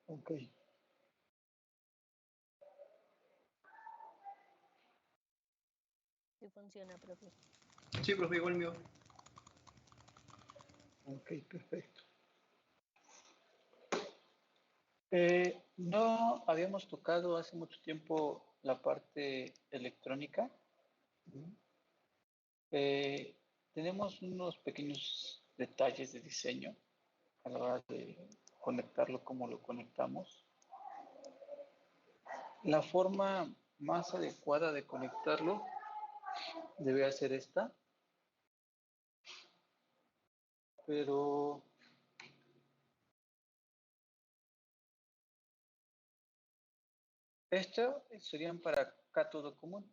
Ok. Sí funciona, profe. Sí, profe, igual mío. Ok, perfecto. No habíamos tocado hace mucho tiempo la parte electrónica. Tenemos unos pequeños detalles de diseño a la hora de conectarlo, como lo conectamos. La forma más adecuada de conectarlo debe ser esta, pero esto serían para cátodo común.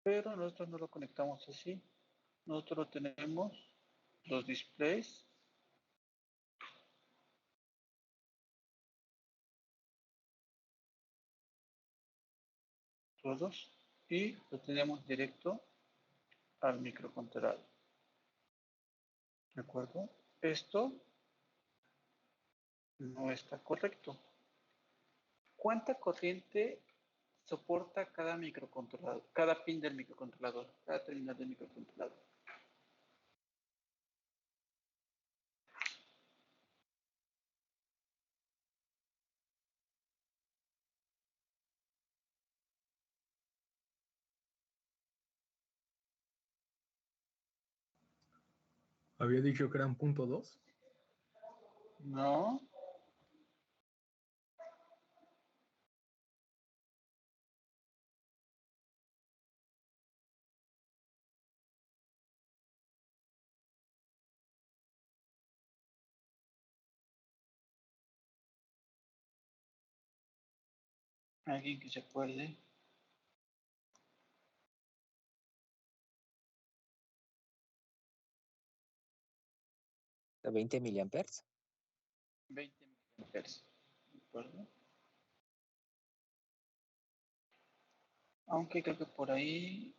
Pero nosotros no lo conectamos así. Nosotros tenemos los displays. Todos. Y lo tenemos directo al microcontrolador. ¿De acuerdo? Esto no está correcto. ¿Cuánta corriente soporta cada microcontrolador, cada pin del microcontrolador, cada terminal del microcontrolador? Había dicho que eran .2. No. ¿Alguien que se acuerde? ¿20 miliamperes? 20 miliamperes. ¿De acuerdo? Aunque creo que por ahí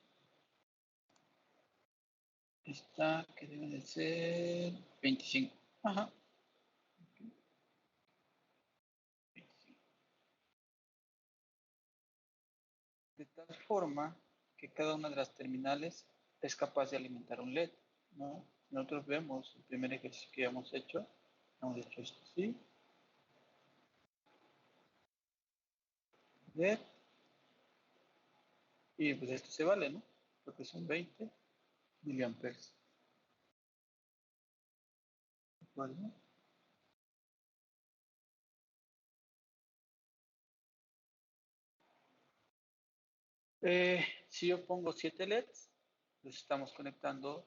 está que debe de ser 25. Ajá. 25. De tal forma que cada una de las terminales es capaz de alimentar un LED, ¿no? Nosotros vemos el primer ejercicio que hemos hecho esto así, LED, y pues esto se vale, ¿no? Porque son 20 miliamperes. ¿De acuerdo? Si yo pongo 7 LEDs, los estamos conectando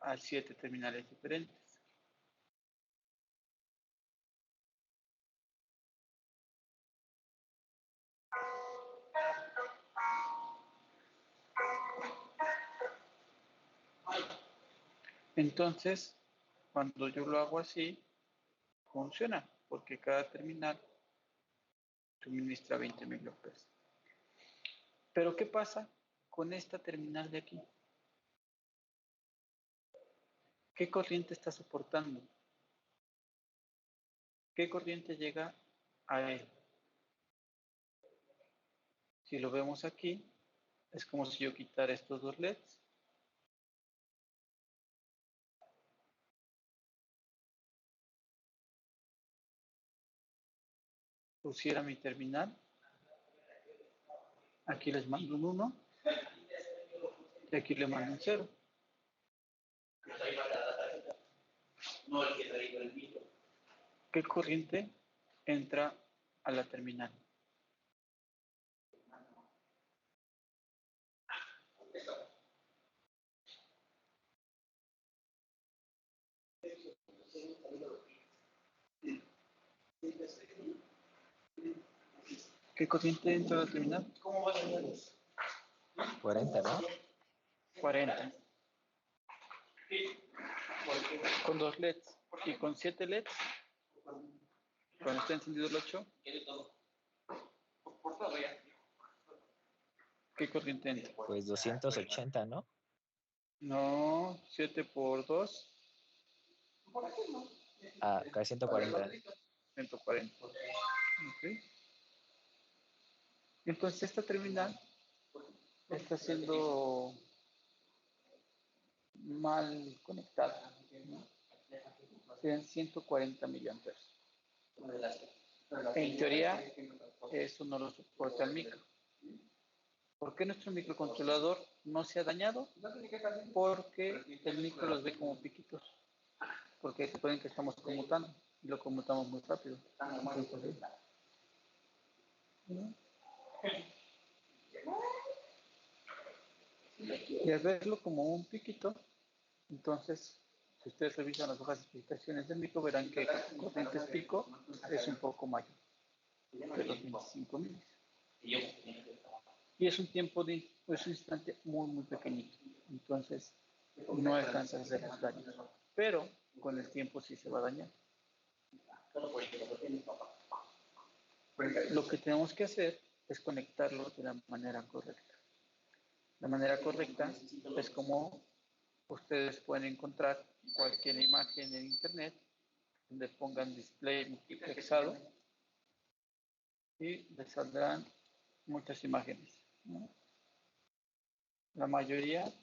a 7 terminales diferentes. Entonces, cuando yo lo hago así, funciona, porque cada terminal suministra 20 miliamperes. Pero ¿qué pasa con esta terminal de aquí? ¿Qué corriente está soportando? ¿Qué corriente llega a él? Si lo vemos aquí, es como si yo quitara estos dos LEDs. Pusiera mi terminal. Aquí les mando un 1. Y aquí le mando un 0. ¿Qué corriente entra a la terminal? ¿Qué corriente entra a la terminal? 40, ¿no? 40. Con 2 LEDs y con 7 LEDs. Cuando esté encendido el 8, ¿qué corriente entra? Pues 280, ¿no? No, 7 por 2. Ah, acá 140. 140. Okay. Entonces esta terminal está siendo mal conectada, ¿no? Serían 140 miliamperes. En teoría, eso no lo soporta el micro. ¿Por qué nuestro microcontrolador no se ha dañado? Porque el micro los ve como piquitos. Porque recuerden que estamos conmutando y lo conmutamos muy rápido. Entonces, ¿no? Y al verlo como un piquito, entonces, si ustedes revisan las hojas de especificaciones del micro, verán que corrientes pico es un poco mayor, de los 25 milis. Y es un tiempo es un instante muy pequeñito. Entonces, no alcanza a hacer los daños. Pero con el tiempo sí se va a dañar. Lo que tenemos que hacer es conectarlo de la manera correcta. La manera correcta es como ustedes pueden encontrar cualquier imagen en internet donde pongan display multiplexado y les saldrán muchas imágenes, ¿no? La mayoría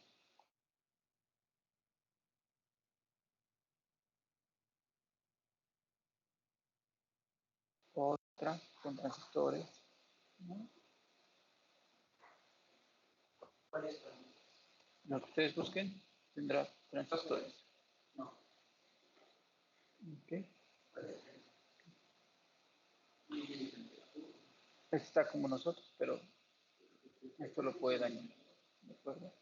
otra con transistores, ¿no? Lo que ustedes busquen tendrá transistores. Okay. Está como nosotros, pero esto lo puede dañar. ¿De acuerdo?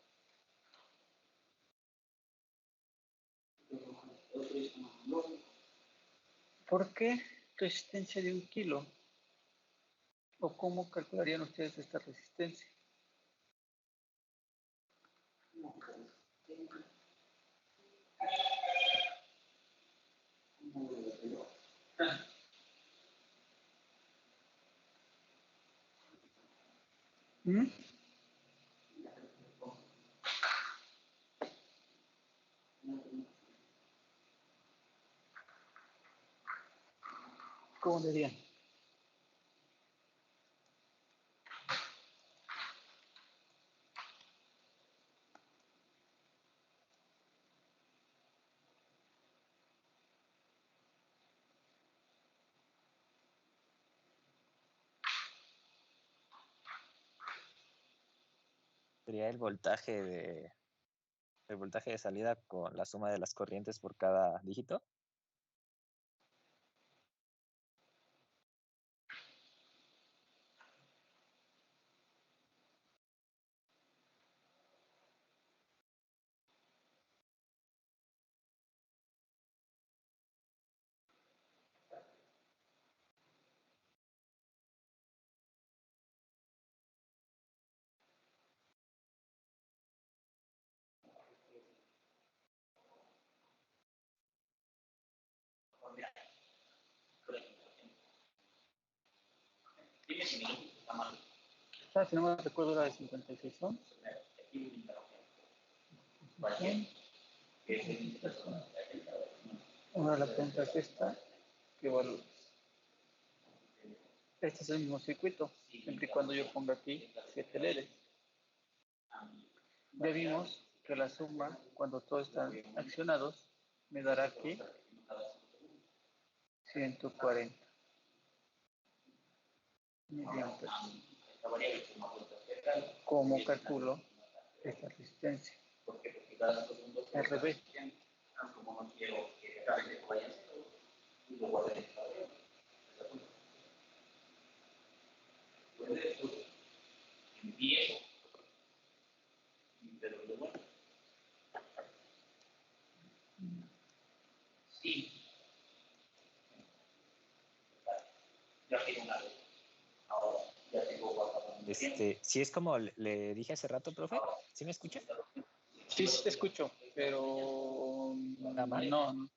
¿Por qué resistencia de 1 kilo? ¿O cómo calcularían ustedes esta resistencia? ¿Mm? ¿Cómo dirían? Sería el voltaje de salida con la suma de las corrientes por cada dígito. Si no me recuerdo, la de 56 ohms. Ahora la pregunta es esta, ¿qué valor es? Este es el mismo circuito, siempre y cuando yo ponga aquí 7 LEDs. Ya vimos que la suma, cuando todos están accionados, me dará aquí 140 miliamperes. ¿Cómo calculo esta resistencia? Al revés. Sí es como le dije hace rato, profe. ¿Sí me escucha? Sí, sí te escucho, pero ¿Está mal? no.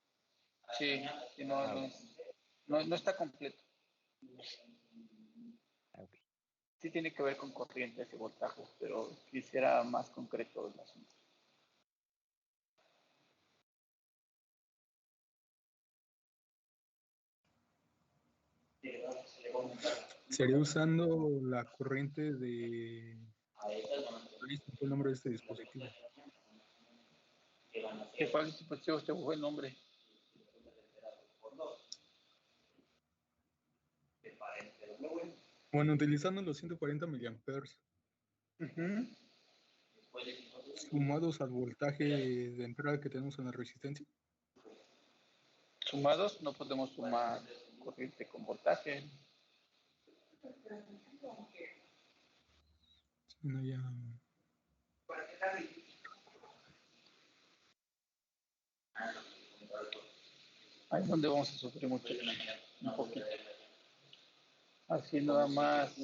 Sí, no, no. No está completo. Ok. Sí tiene que ver con corrientes y voltajes, pero quisiera más concreto el asunto. Sería usando la corriente de... ¿Cuál es el nombre de este dispositivo? ¿Qué cuál dispositivo te fue el nombre? Bueno, utilizando los 140 miliamperes Uh-huh. sumados al voltaje de entrada que tenemos en la resistencia. Sumados, no podemos sumar corriente con voltaje. No, ya... Ahí es donde vamos a sufrir mucho, un poquito. Así nada más,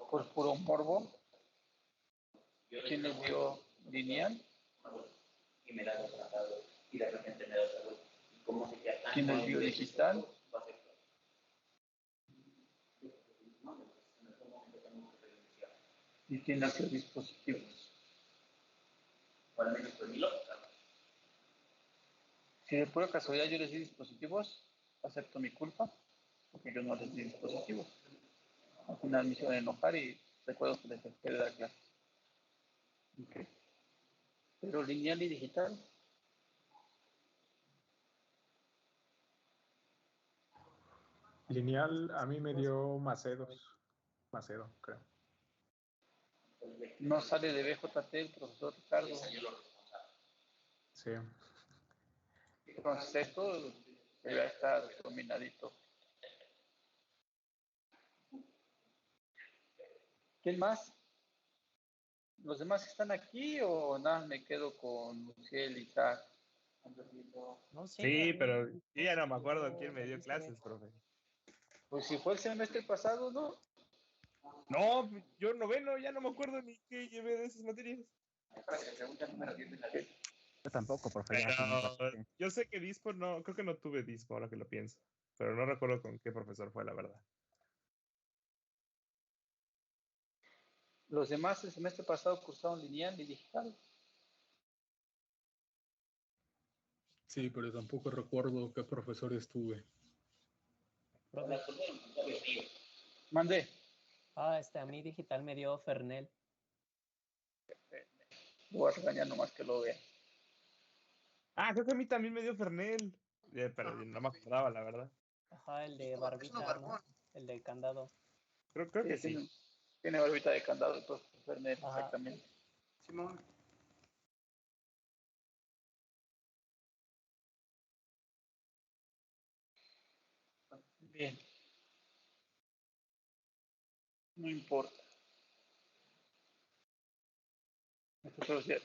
por puro morbo. ¿Quién les dio lineal? ¿Quién les dio digital? ¿Y quién les dio dispositivos? Si de pura casualidad yo les di dispositivos, acepto mi culpa, porque yo no les di dispositivos. Al final me hicieron enojar y recuerdo que les dejé de dar clases. Okay. Pero lineal y digital. Lineal a mí me dio Macedo, creo. No sale de BJT el profesor Ricardo. Sí. Entonces esto debe estar dominadito. ¿Quién más? ¿Los demás están aquí o nada? Me quedo con Luciel y Isaac. No, Sí, pero yo ya no me acuerdo quién me dio clases, profe. Pues si fue el semestre pasado, ¿no? No, yo noveno, ya no me acuerdo ni qué llevé de esas materias. Yo tampoco, profe. Pero yo sé que Dispo no, creo que no tuve Dispo ahora que lo pienso. Pero no recuerdo con qué profesor fue, la verdad. Los demás el semestre pasado cursaron lineal y digital. Sí, pero tampoco recuerdo qué profesor estuve. Mandé. A mí digital me dio Fernel. Voy a regañar nomás que lo vea. Ah, creo que a mí también me dio Fernel. Pero no me acordaba, la verdad. Ajá, el de barbita, ¿no? El de candado. Creo que sí. Tiene barbita de candado el profesor Fernel, Ajá. exactamente. Simón. Bien. No importa.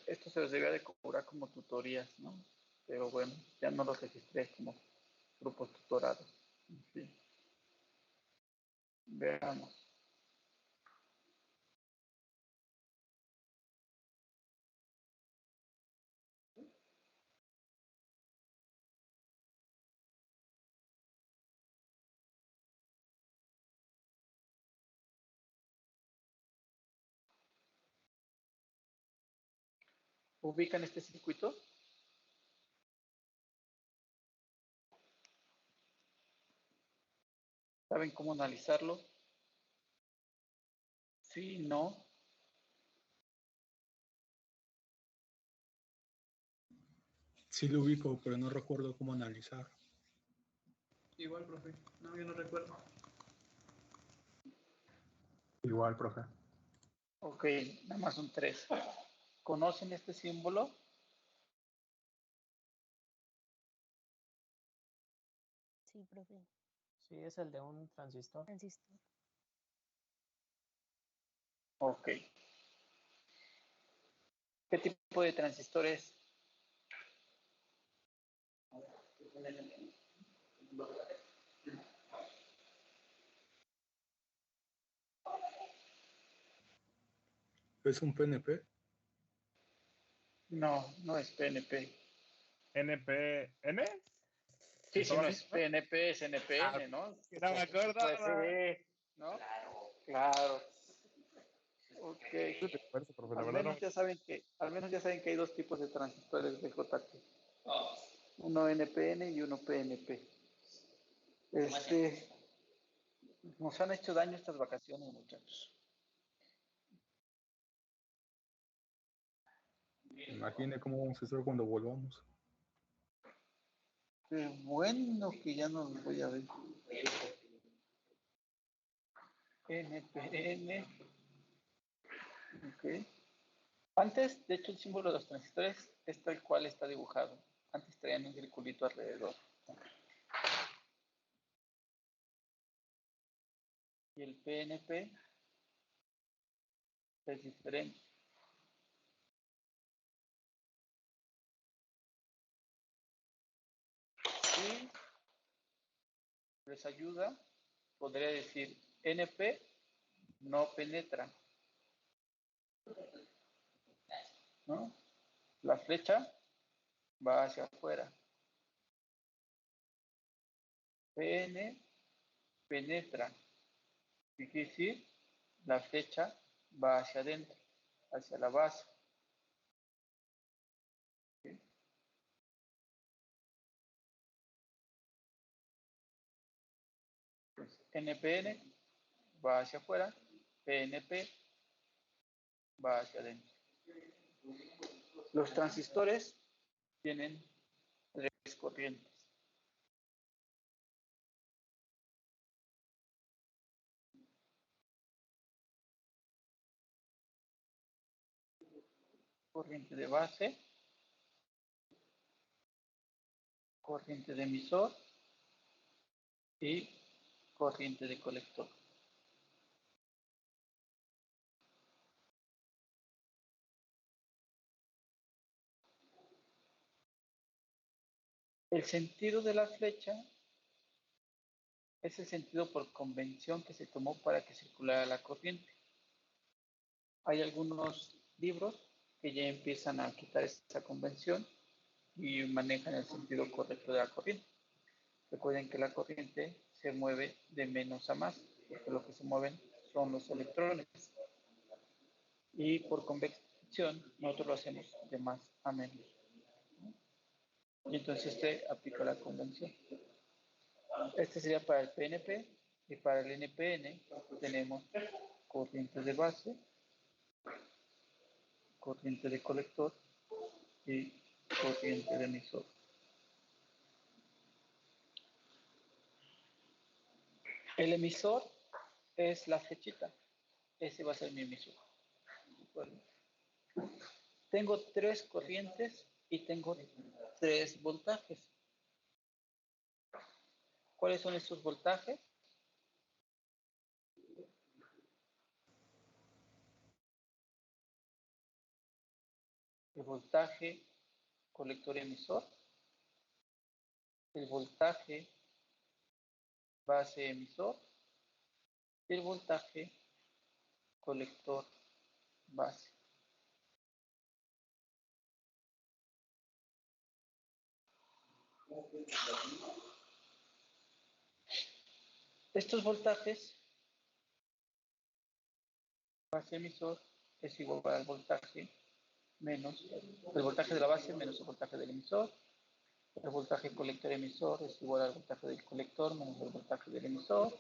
Esto se los debía de cobrar como tutorías, ¿no? Pero bueno, ya no los registré como grupos tutorados. En fin. Veamos. ¿Ubican este circuito? ¿Saben cómo analizarlo? Sí, no. Sí lo ubico, pero no recuerdo cómo analizar. Igual, profe. No, yo no recuerdo. Igual, profe. Ok, nada más son 3. ¿Conocen este símbolo? Sí, profe. Sí, es el de un transistor. Transistor. Ok. ¿Qué tipo de transistor es? ¿Es un PNP? No, no es PNP. ¿NPN? Sí, si no es PNP, es NPN, ¿no? Que no me acuerdo. Pues sí, ¿no? Claro. Ok. Esfuerzo, profe, la Al verdad menos ya saben que hay dos tipos de transistores de JT. Uno NPN y uno PNP. Nos han hecho daño estas vacaciones, muchachos. Imagine cómo vamos a estar cuando volvamos. Qué bueno que ya no los voy a ver. NPN. Ok. Antes, de hecho, el símbolo de los transistores es tal cual está dibujado. Antes traían un circulito alrededor. Y el PNP es diferente. Si les ayuda, podría decir NP no penetra, ¿no? La flecha va hacia afuera. PN penetra. ¿Qué quiere decir? La flecha va hacia adentro, hacia la base. ¿Sí? Pues NPN va hacia afuera, PNP va hacia adentro. Los transistores tienen tres corrientes. Corriente de base, corriente de emisor y corriente de colector. El sentido de la flecha es el sentido por convención que se tomó para que circulara la corriente. Hay algunos libros que ya empiezan a quitar esa convención y manejan el sentido correcto de la corriente. Recuerden que la corriente se mueve de menos a más, porque lo que se mueven son los electrones. Y por convención, nosotros lo hacemos de más a menos. Y entonces aplica la convención. Este sería para el PNP y para el NPN tenemos corriente de base, corriente de colector y corriente de emisor. El emisor es la flechita. Ese va a ser mi emisor. Bueno, tengo tres corrientes y tengo tres voltajes. ¿Cuáles son estos voltajes? El voltaje colector emisor, el voltaje base emisor y el voltaje colector base. Estos voltajes base emisor es igual al voltaje menos el voltaje de la base menos el voltaje del emisor. El voltaje colector emisor es igual al voltaje del colector menos el voltaje del emisor.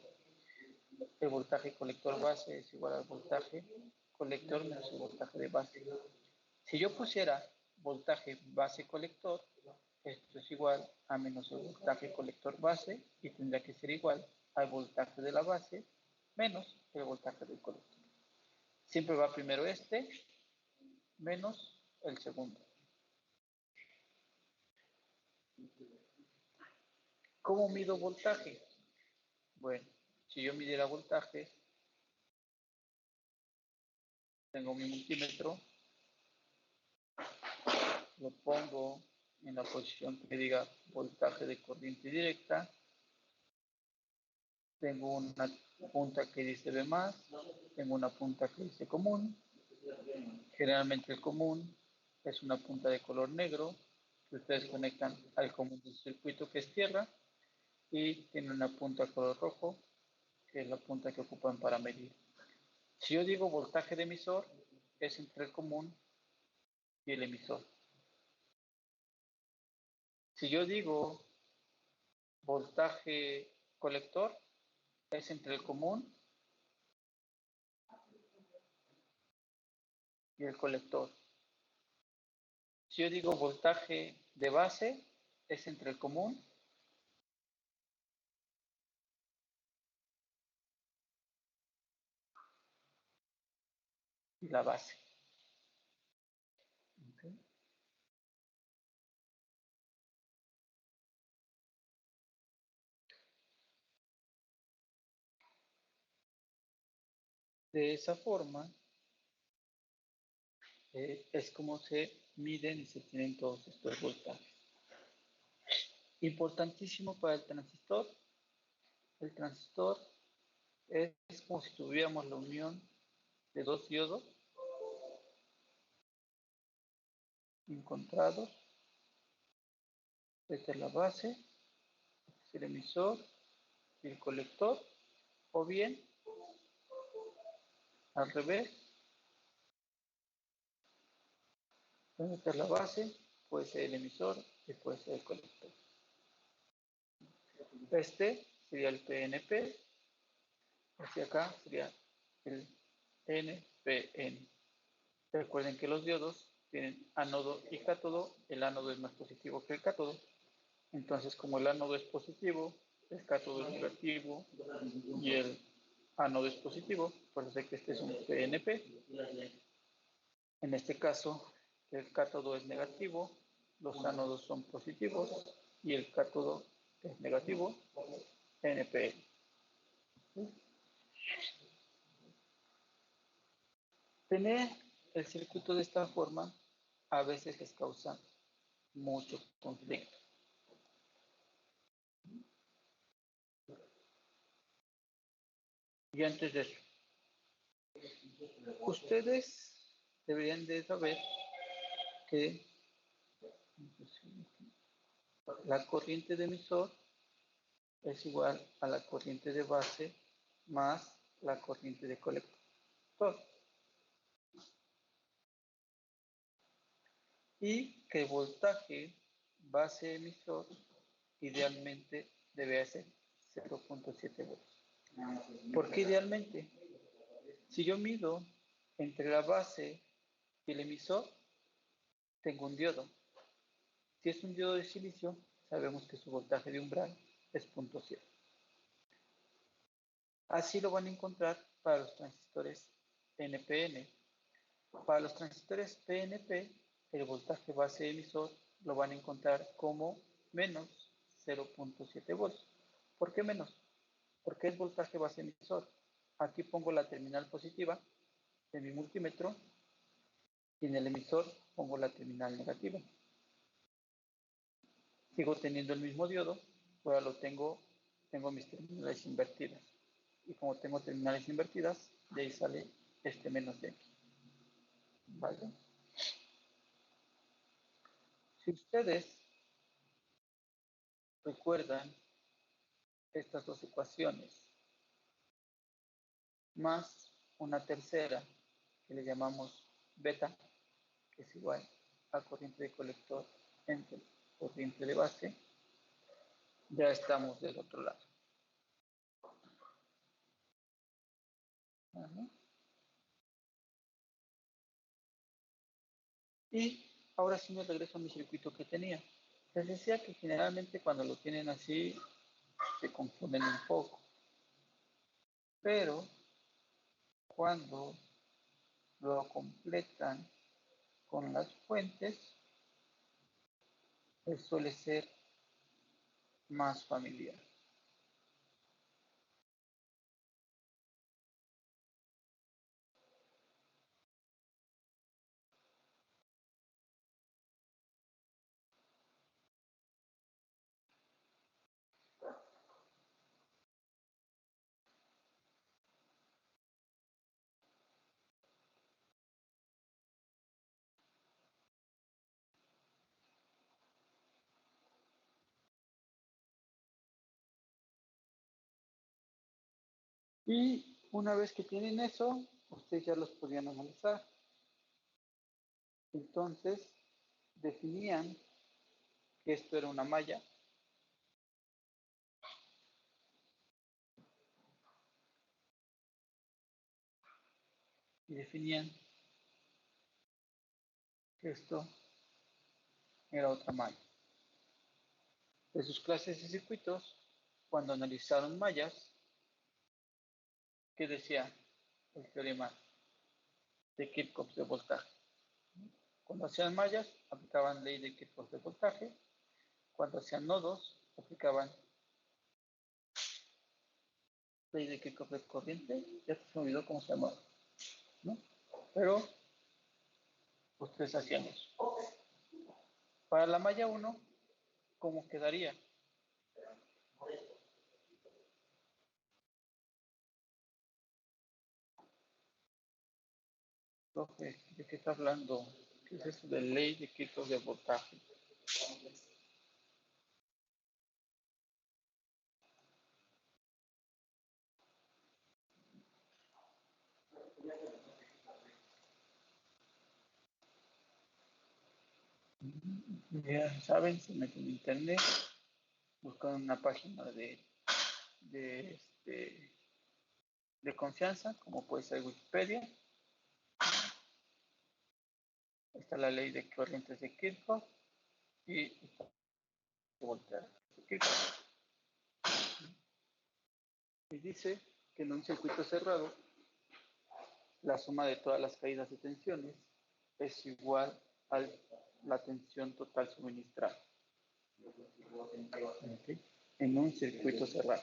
El voltaje colector base es igual al voltaje colector menos el voltaje de base. Si yo pusiera voltaje base colector, esto es igual a menos el voltaje colector base y tendría que ser igual al voltaje de la base menos el voltaje del colector. Siempre va primero este menos el segundo. ¿Cómo mido voltaje? Bueno, si yo midiera voltaje, tengo mi multímetro, lo pongo en la posición que diga voltaje de corriente directa, tengo una punta que dice B+, tengo una punta que dice común, generalmente el común es una punta de color negro, que ustedes conectan al común del circuito que es tierra, y tiene una punta color rojo, que es la punta que ocupan para medir. Si yo digo voltaje de emisor, es entre el común y el emisor. Si yo digo voltaje colector, es entre el común y el colector. Si yo digo voltaje de base, es entre el común y la base. Okay. De esa forma, es como se miden y se tienen todos estos voltajes. Importantísimo para el transistor. El transistor es como si tuviéramos la unión de dos diodos encontrados. Esta es la base, este es el emisor y el colector, o bien al revés. Esta es la base, puede ser el emisor y puede ser el colector. Este sería el PNP, hacia acá sería el NPN. Recuerden que los diodos tienen ánodo y cátodo, el ánodo es más positivo que el cátodo, entonces como el ánodo es positivo, el cátodo es negativo y el ánodo es positivo, por eso sé que este es un PNP. En este caso, el cátodo es negativo, los ánodos son positivos y el cátodo es negativo, NPN. Tener el circuito de esta forma a veces les causa mucho conflicto. Y antes de eso, ustedes deberían de saber que la corriente de emisor es igual a la corriente de base más la corriente de colector. Y que el voltaje base emisor idealmente debe ser 0.7 volts. ¿Por qué idealmente? Si yo mido entre la base y el emisor, tengo un diodo. Si es un diodo de silicio, sabemos que su voltaje de umbral es 0.7. Así lo van a encontrar para los transistores NPN. Para los transistores PNP, el voltaje base emisor lo van a encontrar como menos 0.7 volts. ¿Por qué menos? Porque es voltaje base emisor. Aquí pongo la terminal positiva de mi multímetro y en el emisor pongo la terminal negativa. Sigo teniendo el mismo diodo, ahora tengo mis terminales invertidas. Y como tengo terminales invertidas, de ahí sale este menos de aquí. ¿Vale? Si ustedes recuerdan estas dos ecuaciones, más una tercera que le llamamos beta, que es igual a corriente de colector entre corriente de base, ya estamos del otro lado. Ajá. Y ahora sí me regreso a mi circuito que tenía. Les decía que generalmente cuando lo tienen así, se confunden un poco. Pero cuando lo completan con las fuentes, suele ser más familiar. Y una vez que tienen eso, ustedes ya los podían analizar. Entonces, definían que esto era una malla. Y definían que esto era otra malla. De sus clases de circuitos, cuando analizaron mallas, ¿qué decía el teorema de Kirchhoff de voltaje? Cuando hacían mallas, aplicaban ley de Kirchhoff de voltaje. Cuando hacían nodos, aplicaban ley de Kirchhoff de corriente. Ya se me olvidó cómo se llamaba, ¿no? Pero ustedes hacían eso. Para la malla 1, ¿cómo quedaría? Profe, ¿de qué está hablando? ¿Qué es eso de ley de Kirchhoff de voltaje? Ya saben, se meten en internet, buscan una página de confianza, como puede ser Wikipedia. Está la ley de corrientes de Kirchhoff y está voltaje de Kirchhoff. Y dice que en un circuito cerrado, la suma de todas las caídas de tensiones es igual a la tensión total suministrada. ¿Okay? En un circuito cerrado.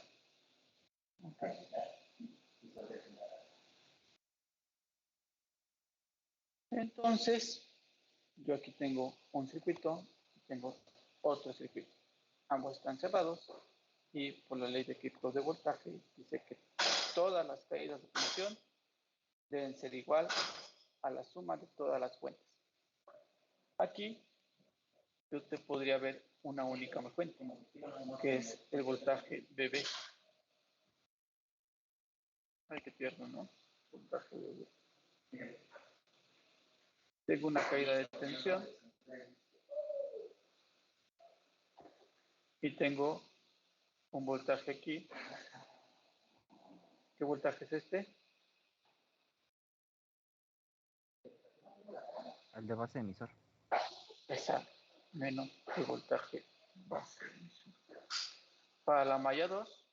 Okay. Entonces, yo aquí tengo un circuito y tengo otro circuito. Ambos están cerrados y por la ley de Kirchhoff de voltaje dice que todas las caídas de tensión deben ser igual a la suma de todas las fuentes. Aquí yo te podría ver una única fuente, que es el voltaje BB. Ay, qué tierno, ¿no? Voltaje BB. Tengo una caída de tensión y tengo un voltaje aquí. ¿Qué voltaje es este? El de base emisor. Exacto, menos el voltaje base emisor. Para la malla 2,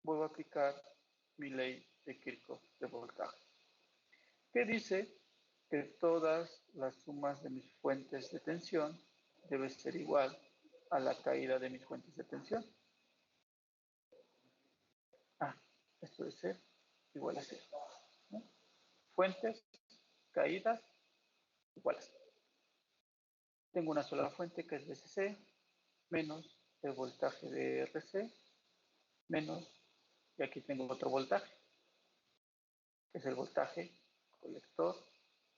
vuelvo a aplicar mi ley de Kirchhoff de voltaje, que dice que todas las sumas de mis fuentes de tensión deben ser igual a la caída de mis fuentes de tensión. Esto debe ser igual a 0, ¿no? Fuentes, caídas, igual a 0. Tengo una sola fuente que es VCC, menos el voltaje de RC, menos, y aquí tengo otro voltaje, que es el voltaje colector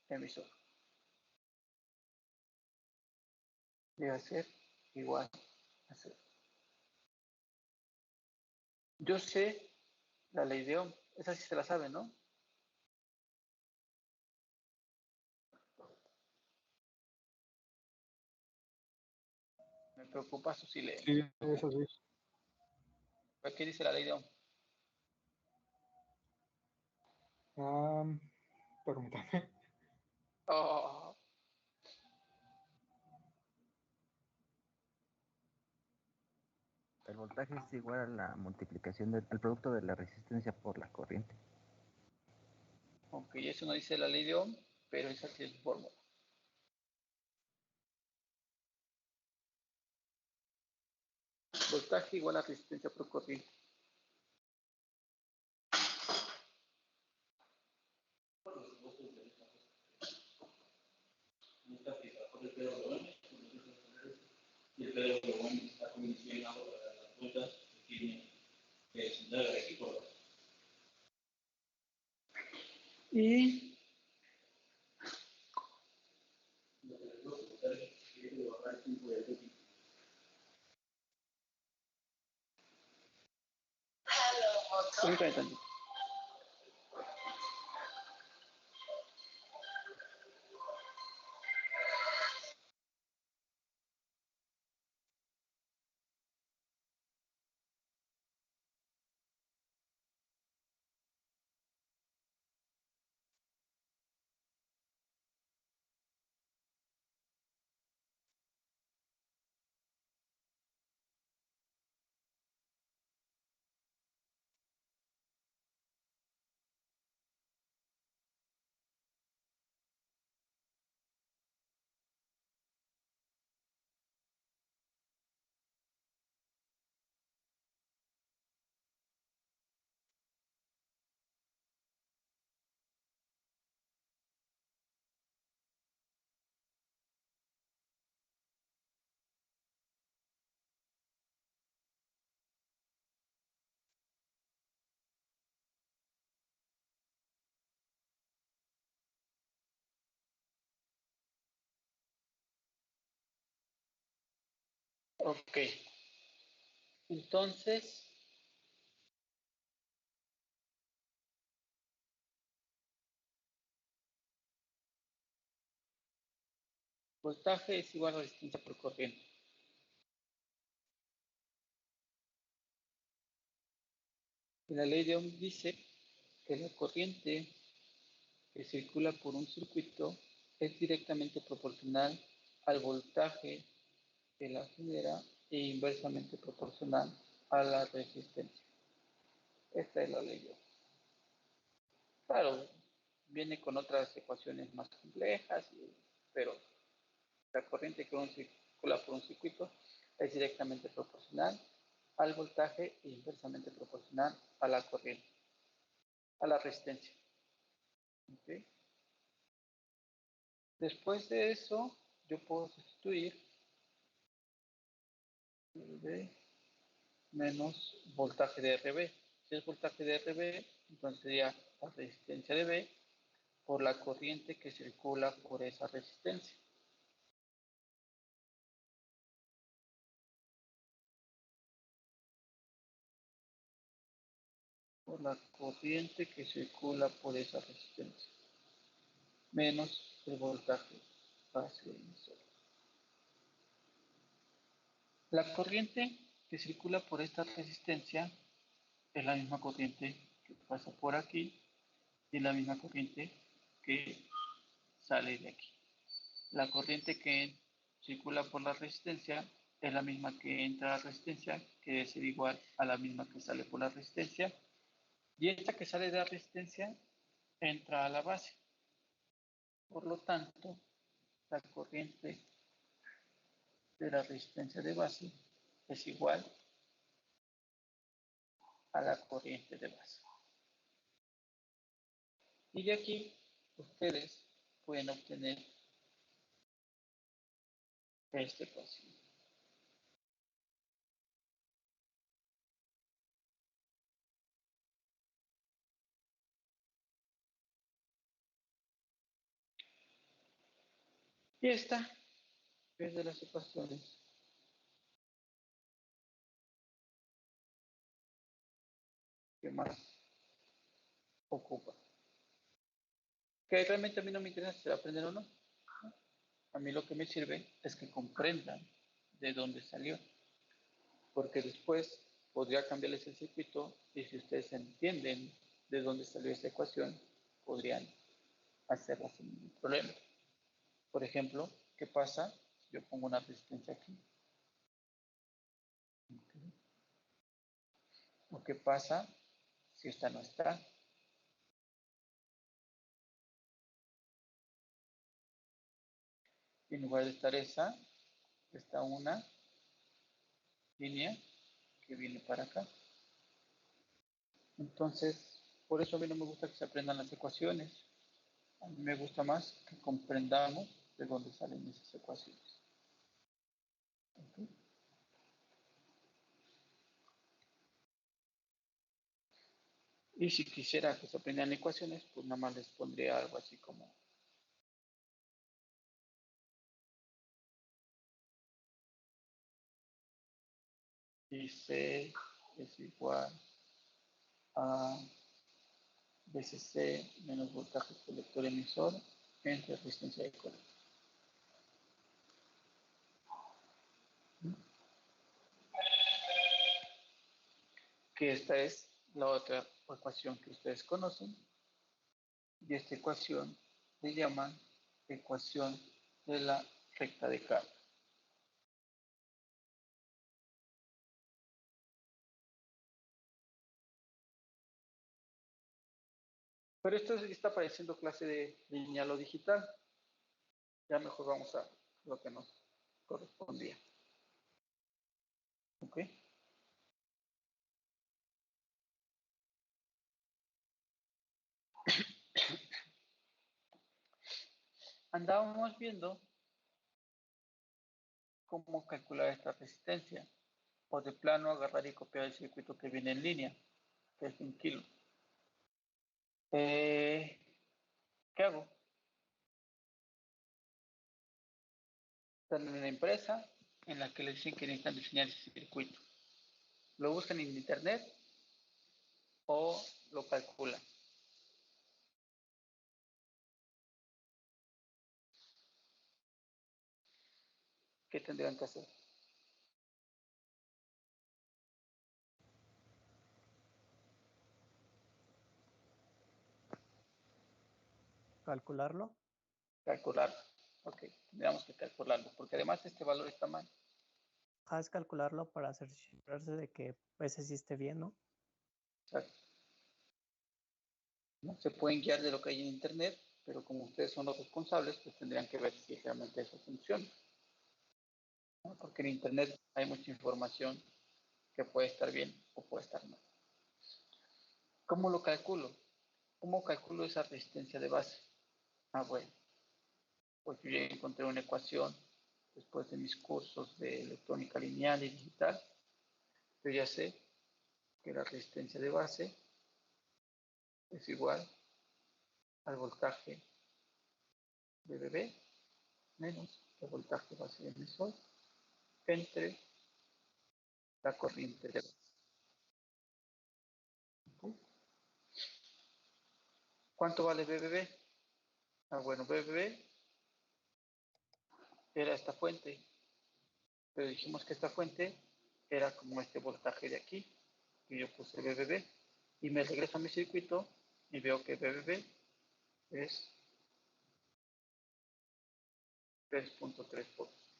emisor. Debe ser igual a 0. Yo sé la ley de Ohm, esa sí se la sabe, ¿no? Me preocupa su silencio. Sí, eso sí. ¿Qué dice la ley de Ohm? Permítame. Oh, El voltaje es igual a la multiplicación del producto de la resistencia por la corriente. aunque eso no dice la ley de Ohm, pero esa sí es su fórmula. Voltaje igual a resistencia por corriente. Y el PWM está condicionado para las rutas que tiene central recíproca. Y Permítame tantito. Ok. Entonces, voltaje es igual a resistencia por corriente. Y la ley de Ohm dice que la corriente que circula por un circuito es directamente proporcional al voltaje que la genera e inversamente proporcional a la resistencia. Esta es la ley de Ohm. Claro, viene con otras ecuaciones más complejas, pero la corriente que circula por un circuito es directamente proporcional al voltaje e inversamente proporcional a la corriente, a la resistencia. ¿Okay? Después de eso, yo puedo sustituir V menos voltaje de RB. Si es voltaje de RB, entonces sería la resistencia de B por la corriente que circula por esa resistencia. Por la corriente que circula por esa resistencia. Menos el voltaje base emisor. La corriente que circula por esta resistencia es la misma corriente que pasa por aquí y la misma corriente que sale de aquí. La corriente que circula por la resistencia es la misma que entra a la resistencia, que debe ser igual a la misma que sale por la resistencia. Y esta que sale de la resistencia entra a la base. Por lo tanto, la corriente de la resistencia de base es igual a la corriente de base. Y de aquí ustedes pueden obtener esta ecuación. Y esta es de las ecuaciones que más ocupa. Que realmente a mí no me interesa si se va a aprender o no. A mí lo que me sirve es que comprendan de dónde salió. Porque después podría cambiarles el circuito y si ustedes entienden de dónde salió esta ecuación, podrían hacerla sin ningún problema. Por ejemplo, ¿qué pasa si yo pongo una resistencia aquí? ¿O qué pasa si esta no está? Y en lugar de estar esa, está una línea que viene para acá. Entonces, por eso a mí no me gusta que se aprendan las ecuaciones. A mí me gusta más que comprendamos de dónde salen esas ecuaciones. ¿Okay? Y si quisiera que se aprendan ecuaciones, pues nada más les pondría algo así como y C es igual VCC menos voltaje colector emisor entre resistencia de colector. Que esta es la otra ecuación que ustedes conocen, y esta ecuación le llaman ecuación de la recta de carga. Pero esto está pareciendo clase de lineal o digital. Ya mejor vamos a lo que nos correspondía. ¿Ok? Andábamos viendo cómo calcular esta resistencia. O de plano agarrar y copiar el circuito que viene en línea, que es 1 kilo. ¿Qué hago? Están en una empresa en la que les dicen que necesitan diseñar ese circuito. ¿Lo buscan en internet o lo calculan? ¿Qué tendrían que hacer? ¿Calcularlo? Calcularlo. Ok, tendríamos que calcularlo, porque además este valor está mal. Es calcularlo para cerciorarse de que ese sí esté bien, ¿no? Exacto. ¿No? Se pueden guiar de lo que hay en internet, pero como ustedes son los responsables, pues tendrían que ver si realmente eso funciona. ¿No? Porque en internet hay mucha información que puede estar bien o puede estar mal. ¿Cómo lo calculo? ¿Cómo calculo esa resistencia de base? Bueno, pues yo ya encontré una ecuación después de mis cursos de electrónica lineal y digital. Yo ya sé que la resistencia de base es igual al voltaje de VB menos el voltaje base de emisor entre la corriente de base. ¿Cuánto vale BBB? Bueno, BBB era esta fuente, pero dijimos que esta fuente era como este voltaje de aquí, y yo puse BBB, y me regreso a mi circuito y veo que BBB es 3.3 volts.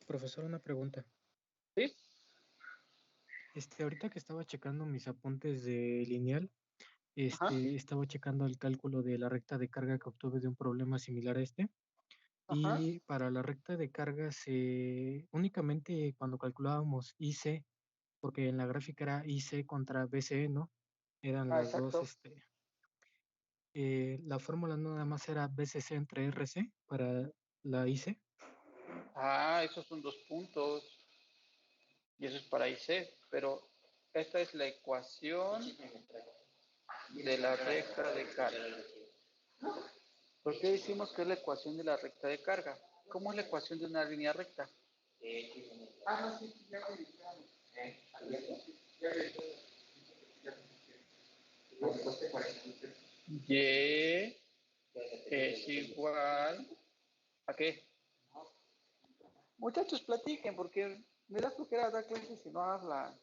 Profesor, una pregunta. ¿Sí? Ahorita que estaba checando mis apuntes de lineal, Ajá. estaba checando el cálculo de la recta de carga que obtuve de un problema similar a este. Ajá. Y para la recta de carga, únicamente cuando calculábamos IC, porque en la gráfica era IC contra BCE, ¿no? Eran las Exacto. dos, la fórmula no nada más era BCC entre RC para la IC. Esos son 2 puntos. Y eso es para IC, pero esta es la ecuación de la recta de carga. ¿Por qué decimos que es la ecuación de la recta de carga? ¿Cómo es la ecuación de una línea recta? Y es igual ¿a qué? Muchachos, platiquen, porque me da flojera dar clases si no hablan.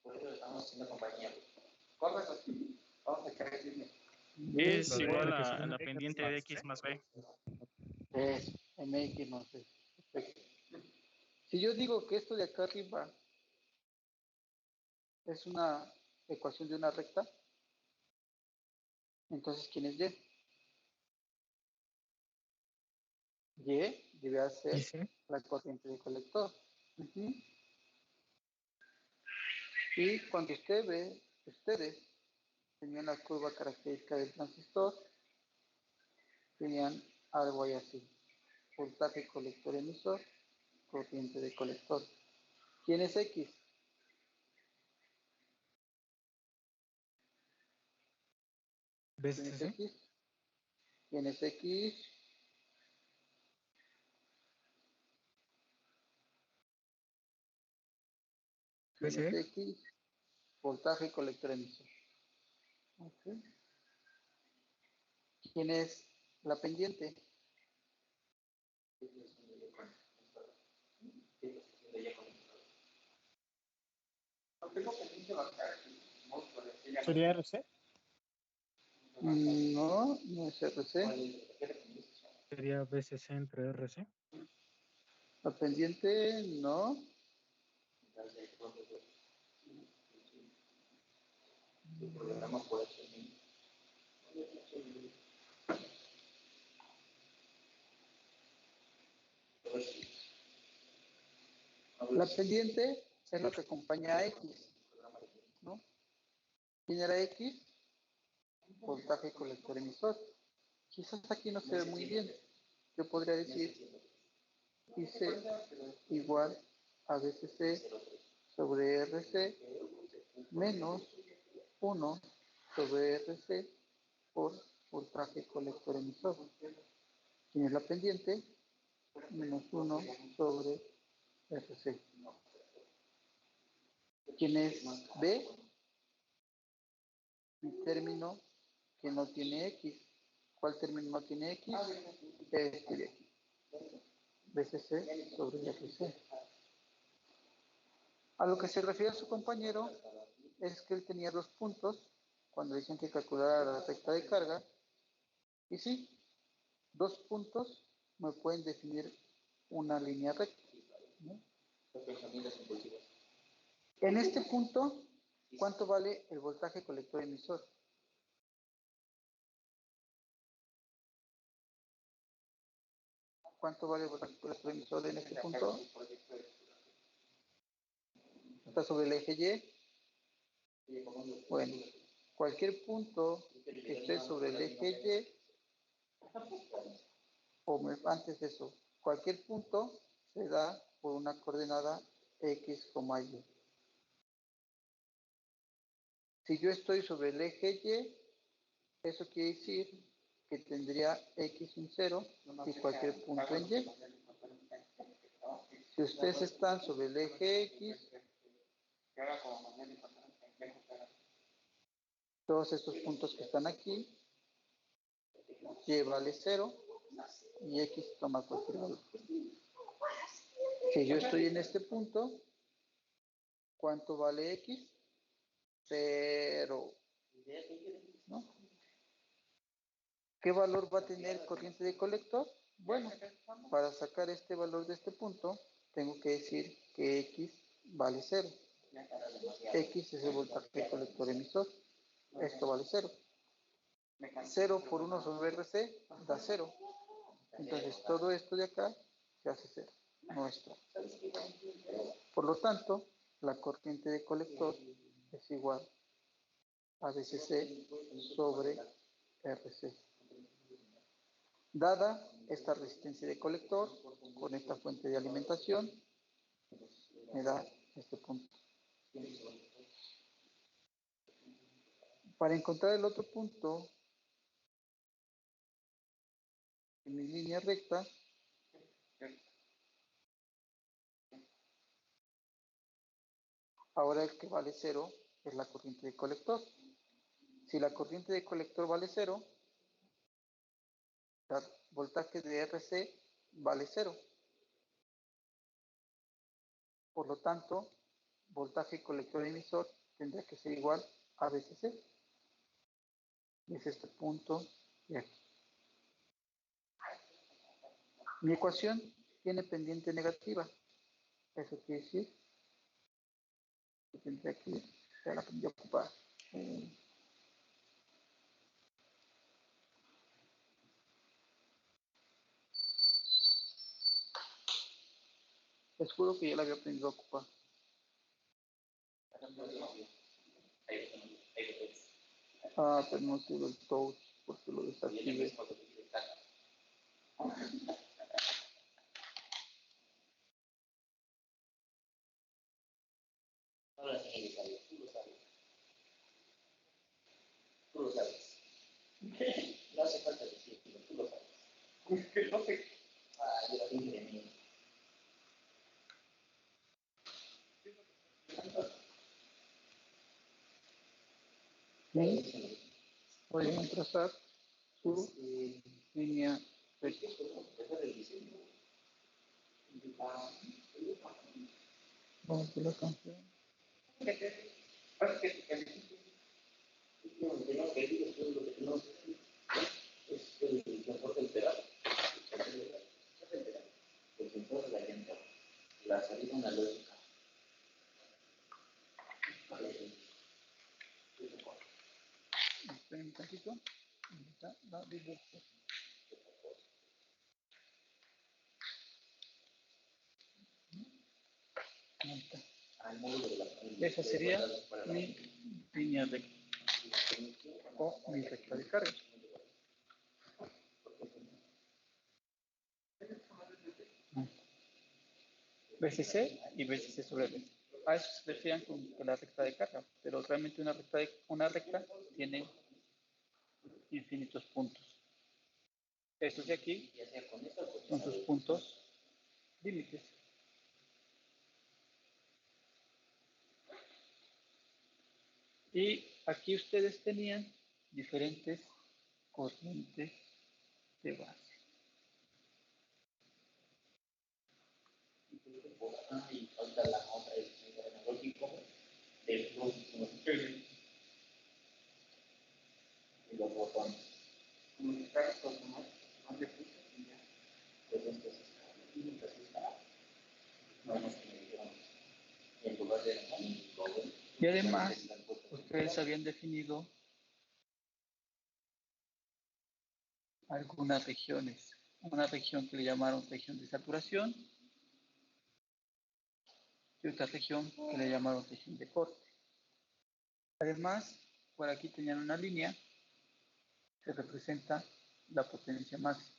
Por eso estamos haciendo compañía. Vamos a echar el chisme. Es Lo de igual X a la X pendiente de X más B. Es MX, no sé. Si yo digo que esto de acá arriba es una ecuación de una recta, entonces ¿quién es Y? Y debe ser IC. la corriente del colector. Y cuando ustedes tenían la curva característica del transistor, tenían algo ahí así. Voltaje colector emisor, corriente de colector. ¿Quién es X? ¿Quién es BCC. X? ¿Quién es X? ¿Quién es BCE. X? voltaje colector emisor. Okay. ¿Quién es la pendiente? ¿Sería RC? No, no es RC. Sería BCC entre RC. La pendiente, no. La pendiente es lo que acompaña a X, ¿no? ¿Quién era X? Voltaje colector emisor. Quizás aquí no se ve muy bien. Yo podría decir IC igual a BCC sobre RC menos 1 sobre RC por voltaje colector emisor. ¿Quién es la pendiente? Menos 1 sobre RC. ¿Quién es B? Mi término que no tiene X. ¿Cuál término no tiene X? Este de aquí. BCC sobre RC. A lo que se refiere a su compañero es que él tenía 2 puntos cuando dicen que calculara la recta de carga. Y sí, 2 puntos me pueden definir una línea recta, ¿no? En este punto, ¿cuánto vale el voltaje colector emisor? ¿Cuánto vale el voltaje colector emisor en este punto? Está sobre el eje Y. Bueno, cualquier punto que esté sobre el eje Y, o antes de eso, cualquier punto se da por una coordenada X, Y. Si yo estoy sobre el eje Y, eso quiere decir que tendría X un 0 y cualquier punto en Y. Si ustedes están sobre el eje X, todos estos puntos que están aquí, Y vale 0 y X toma cualquier valor. Si yo estoy en este punto, ¿cuánto vale X? 0. ¿No? ¿Qué valor va a tener corriente de colector? Bueno, para sacar este valor de este punto, tengo que decir que X vale 0. X es el voltaje de colector emisor. Esto vale 0. 0 por 1 sobre RC da 0. Entonces todo esto de acá se hace 0. No está. Por lo tanto, la corriente de colector es igual a BCC sobre RC. Dada esta resistencia de colector con esta fuente de alimentación, me da este punto. Para encontrar el otro punto en mi línea recta, ahora el que vale 0 es la corriente de colector. Si la corriente de colector vale 0, el voltaje de RC vale 0. Por lo tanto, voltaje colector emisor tendría que ser igual a BCC. Y es este punto de aquí. Mi ecuación tiene pendiente negativa. Eso quiere decir que tendría que ya la aprendí a ocupar. Les juro que ya la había aprendido a ocupar. Pero no tuve el touch porque lo desactivé. Tú lo sabes. No hace falta decirlo, tú lo sabes. Que no sé. Yo lo dije de mí. Pueden trazar su línea recta. Vamos a la canción. La salida analógica. Esperen un tantito. Está la dibujo. Ahí está. Esa sería mi línea recta o mi recta de carga. BCC y BCC sobre B. A eso se refieren con la recta de carga, pero realmente una recta tiene infinitos puntos. Estos de aquí son sus puntos límites. Y aquí ustedes tenían diferentes corrientes de base. Y falta la otra, el analógico del próximo. Y los botones. Comunicar con más de prisa y ya. Pues entonces está. No nos dijeron. En lugar de analógico. Y además, ustedes habían definido algunas regiones. Una región que le llamaron región de saturación y otra región que le llamaron región de corte. Además, por aquí tenían una línea que representa la potencia máxima.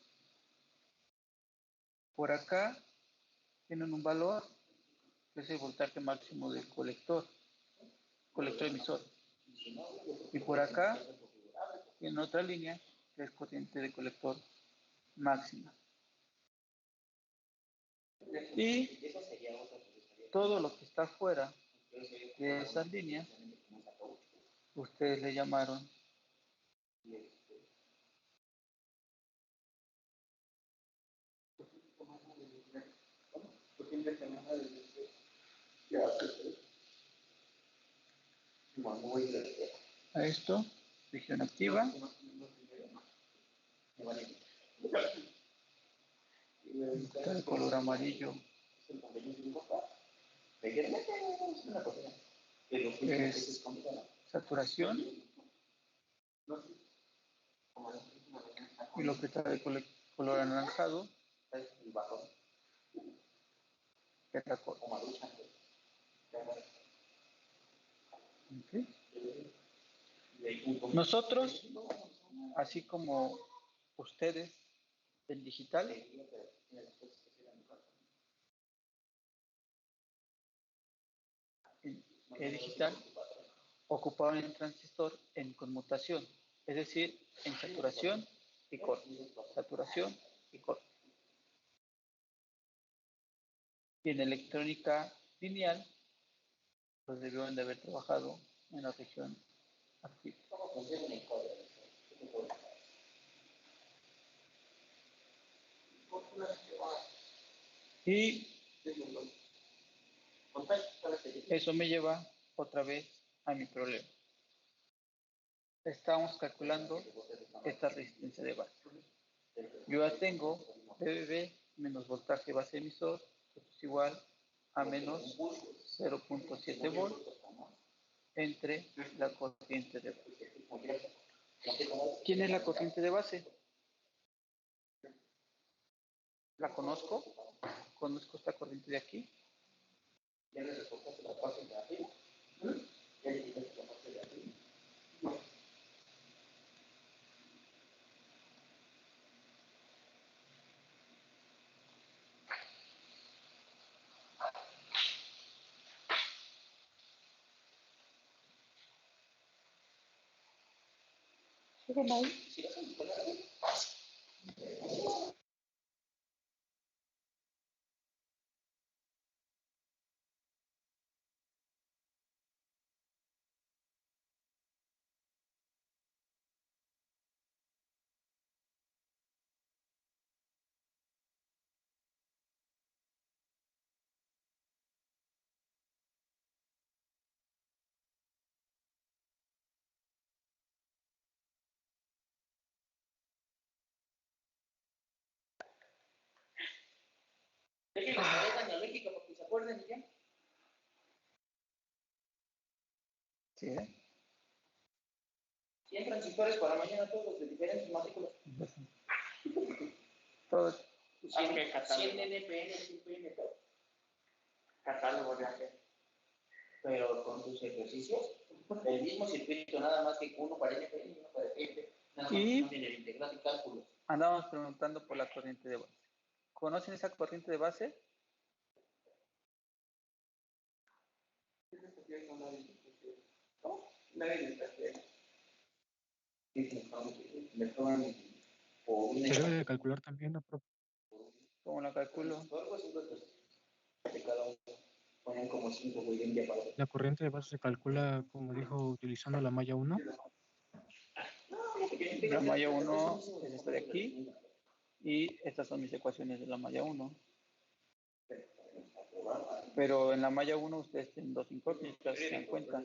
Por acá tienen un valor que es el voltaje máximo del colector emisor. Y por acá tienen otra línea que es corriente de colector máxima. Y todo lo que está fuera de esas líneas, ustedes le llamaron a esto, región activa, está de color amarillo, es saturación, y lo que está de color anaranjado es la corte. ¿Okay? Nosotros, así como ustedes en digital, ocupaban el transistor en conmutación, es decir, en saturación y corte, saturación y corte. Y en electrónica lineal, pues debieron de haber trabajado en la región activa. Y eso me lleva otra vez a mi problema. Estamos calculando esta resistencia de base. Yo ya tengo BBB menos voltaje base emisor, que es igual a menos 0.7 volts entre la corriente de base. ¿Quién es la corriente de base? ¿La conozco? ¿Conozco esta corriente de aquí? Déjenme la tarea lógica para que se acuerden y ya. Sí, ¿eh? 100 transistores para mañana, todos de diferentes matrículas. Todos. 100 NPN, 100 PM, todo. Catálogo de AG. Pero con tus ejercicios, el mismo circuito, nada más que uno para NPN y uno para PM. Nada más Y no tiene el integral y cálculos. andábamos preguntando por la corriente de base. ¿Conocen esa corriente de base? ¿Cómo? Nadie me está haciendo. Me toman por un Se debe de calcular también, ¿no, profe? ¿Cómo la calculo? De cada uno. Ponen como 5 güey en día para La corriente de base se calcula, como dijo, utilizando la malla 1. La malla 1 es esta de aquí. Y estas son mis ecuaciones de la malla 1. Pero en la malla 1 ustedes tienen dos incógnitas, se dan cuenta.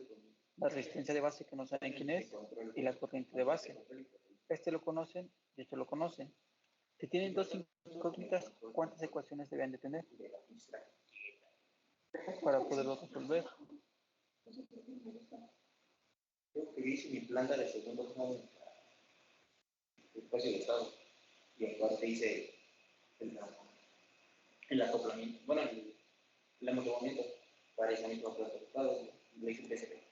La resistencia de base, que no saben quién es, y la corriente de base. Este lo conocen y este lo conocen. Si tienen dos incógnitas, ¿cuántas ecuaciones deben de tener para poderlo resolver? Yo que hice mi planta de segundo grado después del estado. Y aparte hice el acoplamiento, bueno, el amoldamiento para ese mismo planta de estado. Lo hice en PCB.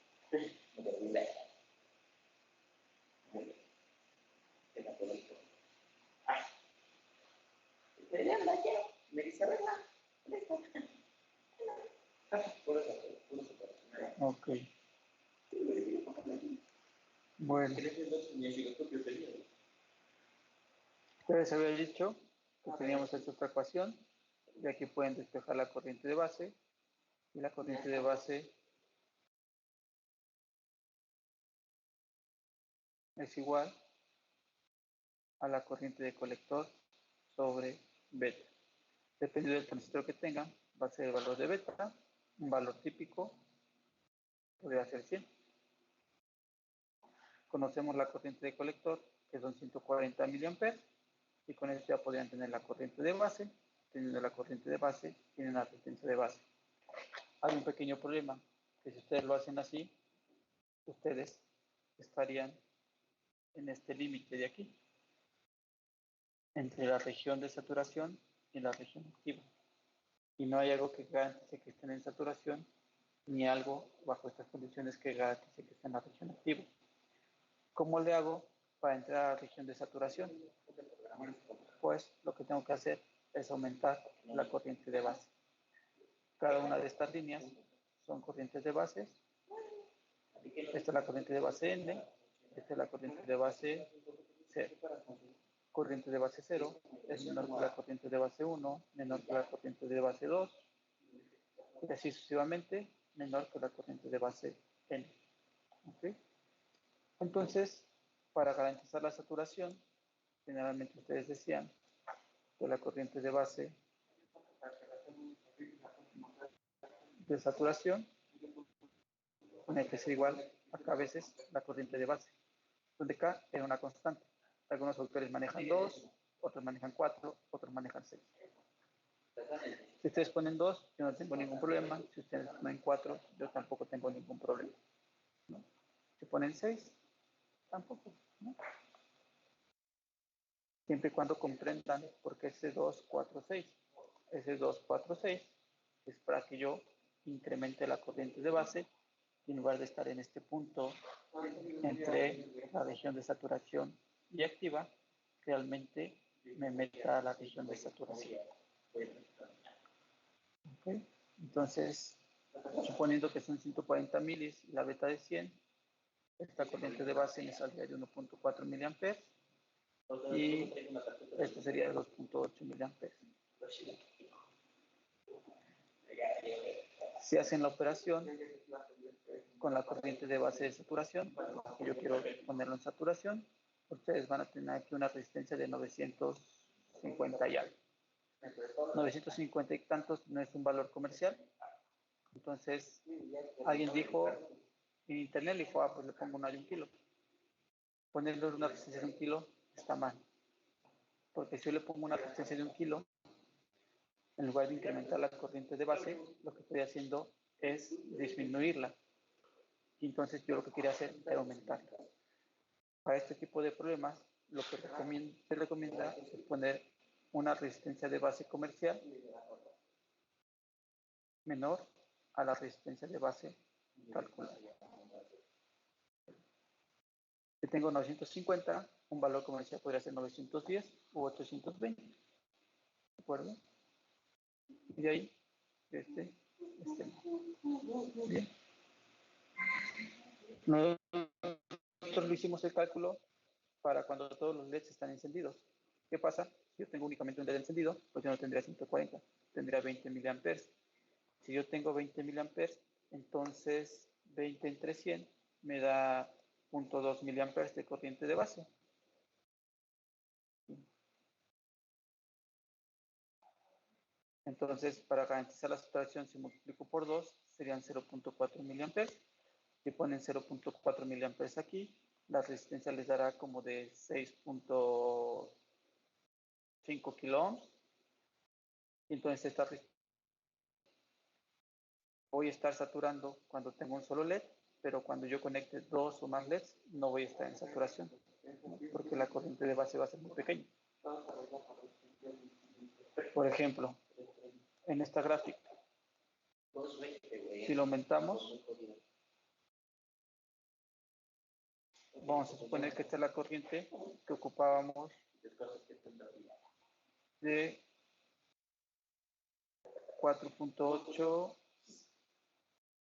No te olvides. El acoplamiento. Ah. Ya anda, quiero. Me dice, arregla. Listo. Ok. Bueno. Ustedes habían dicho que teníamos esta otra ecuación, y aquí pueden despejar la corriente de base, y la corriente de base es igual a la corriente de colector sobre beta. Dependiendo del transistor que tengan, va a ser el valor de beta, un valor típico podría ser 100. Conocemos la corriente de colector, que son 140 mA, y con esto ya podrían tener la corriente de base. Teniendo la corriente de base, tienen la resistencia de base. Hay un pequeño problema, que si ustedes lo hacen así, ustedes estarían en este límite de aquí, entre la región de saturación y la región activa. Y no hay algo que garantice que estén en saturación, ni algo bajo estas condiciones que garantice que estén en la región activa. ¿Cómo le hago para entrar a la región de saturación? Pues lo que tengo que hacer es aumentar la corriente de base. Cada una de estas líneas son corrientes de bases. Esta es la corriente de base N, esta es la corriente de base 0. Corriente de base 0 es menor que la corriente de base 1, menor que la corriente de base 2, y así sucesivamente, menor que la corriente de base N. ¿Okay? Entonces, para garantizar la saturación, generalmente ustedes decían que la corriente de base de saturación tiene que ser igual a K veces la corriente de base, donde K era una constante. Algunos autores manejan 2, otros manejan 4, otros manejan 6. Si ustedes ponen 2, yo no tengo ningún problema. Si ustedes ponen 4, yo tampoco tengo ningún problema, ¿no? Si ponen 6, tampoco, ¿no? Siempre y cuando comprendan por qué ese 2, 4, 6. Ese 2, 4, 6 es para que yo incremente la corriente de base y en lugar de estar en este punto entre la región de saturación y activa, realmente me meta a la región de saturación. ¿Okay? Entonces, suponiendo que son 140 milis y la beta de 100, esta corriente de base me saldría de 1.4 miliamperes y esto sería de 2.8 miliamperes. Si hacen la operación con la corriente de base de saturación, que yo quiero ponerlo en saturación, ustedes van a tener aquí una resistencia de 950 y algo. 950 y tantos no es un valor comercial. Entonces, alguien dijo en internet, le dijo, pues le pongo una de 1 kilo. Ponerle una resistencia de 1 kilo está mal. Porque si yo le pongo una resistencia de 1 kilo, En lugar de incrementar la corriente de base, lo que estoy haciendo es disminuirla. Y entonces yo lo que quería hacer era aumentarla. Para este tipo de problemas, lo que se recomienda es poner una resistencia de base comercial menor a la resistencia de base calculada. Si tengo 950, un valor comercial podría ser 910 u 820. ¿De acuerdo? Y de ahí, este. Bien. Nosotros lo hicimos el cálculo para cuando todos los LEDs están encendidos. ¿Qué pasa? Si yo tengo únicamente un LED encendido, pues yo no tendría 140, tendría 20 miliamperes. Si yo tengo 20 miliamperes, entonces 20 entre 100 me da 0.2 miliamperes de corriente de base. Entonces, para garantizar la saturación, si multiplico por 2, serían 0.4 miliamperes. Si ponen 0.4 miliamperes aquí, la resistencia les dará como de 6.5 kilo ohms. Entonces, esta voy a estar saturando cuando tengo un solo LED, pero cuando yo conecte 2 o más LEDs, no voy a estar en saturación, porque la corriente de base va a ser muy pequeña. Por ejemplo, en esta gráfica, si lo aumentamos, vamos a suponer que esta es la corriente que ocupábamos de 4.8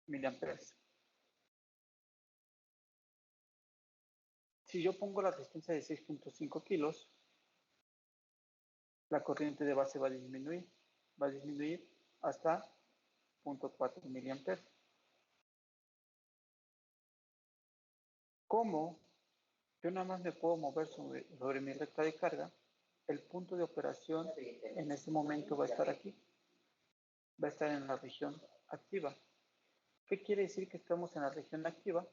miliamperes. Si yo pongo la resistencia de 6.5 kilos, la corriente de base va a disminuir hasta 0.4 miliamperes. Como yo nada más me puedo mover sobre mi recta de carga, el punto de operación en ese momento va a estar aquí, va a estar en la región activa. ¿Qué quiere decir que estamos en la región activa?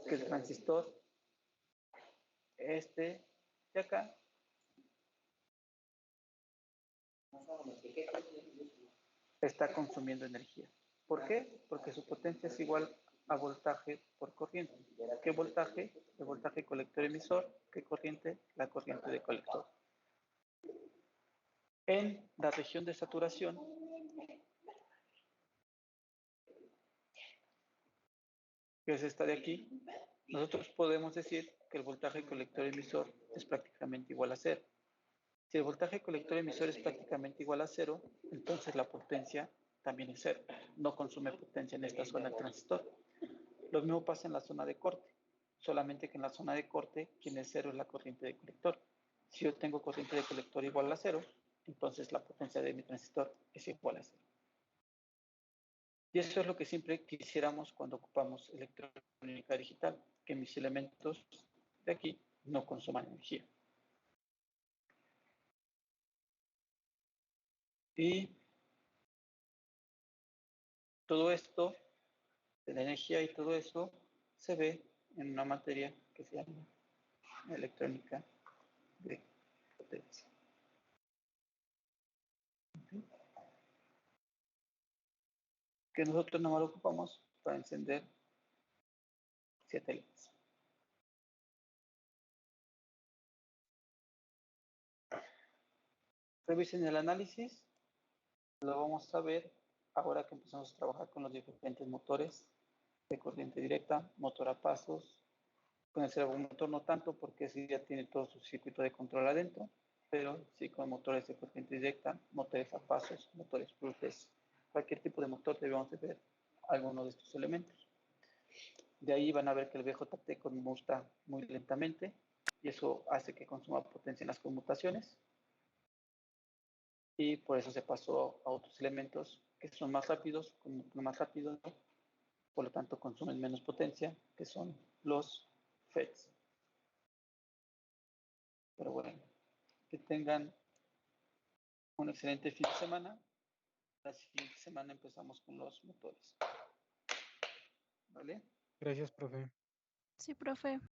Que el transistor de acá está consumiendo energía. ¿Por qué? Porque su potencia es igual a voltaje por corriente. ¿Qué voltaje? El voltaje colector-emisor. ¿Qué corriente? La corriente de colector. En la región de saturación, que es esta de aquí, nosotros podemos decir que el voltaje colector-emisor es prácticamente igual a 0. Si el voltaje colector-emisor es prácticamente igual a 0, entonces la potencia también es 0. No consume potencia en esta zona del transistor. Lo mismo pasa en la zona de corte, solamente que en la zona de corte quien es 0 es la corriente de colector. Si yo tengo corriente de colector igual a 0, entonces la potencia de mi transistor es igual a 0. Y eso es lo que siempre quisiéramos cuando ocupamos electrónica digital, que mis elementos de aquí no consuman energía. Y todo esto, de la energía y todo eso, se ve en una materia que se llama electrónica de potencia. Que nosotros nomás lo ocupamos para encender 7 LEDs. Revisen el análisis, lo vamos a ver ahora que empezamos a trabajar con los diferentes motores de corriente directa, motor a pasos. Con el servomotor no tanto porque ese ya tiene todo su circuito de control adentro, pero sí con motores de corriente directa, motores a pasos, motores cruces, cualquier tipo de motor debemos de ver alguno de estos elementos. De ahí van a ver que el BJT conmuta muy lentamente y eso hace que consuma potencia en las conmutaciones. Y por eso se pasó a otros elementos que son más rápidos, conmutan más rápido, por lo tanto consumen menos potencia, que son los FETs. Pero bueno, que tengan un excelente fin de semana. La siguiente semana empezamos con los motores. ¿Vale? Gracias, profe. Sí, profe.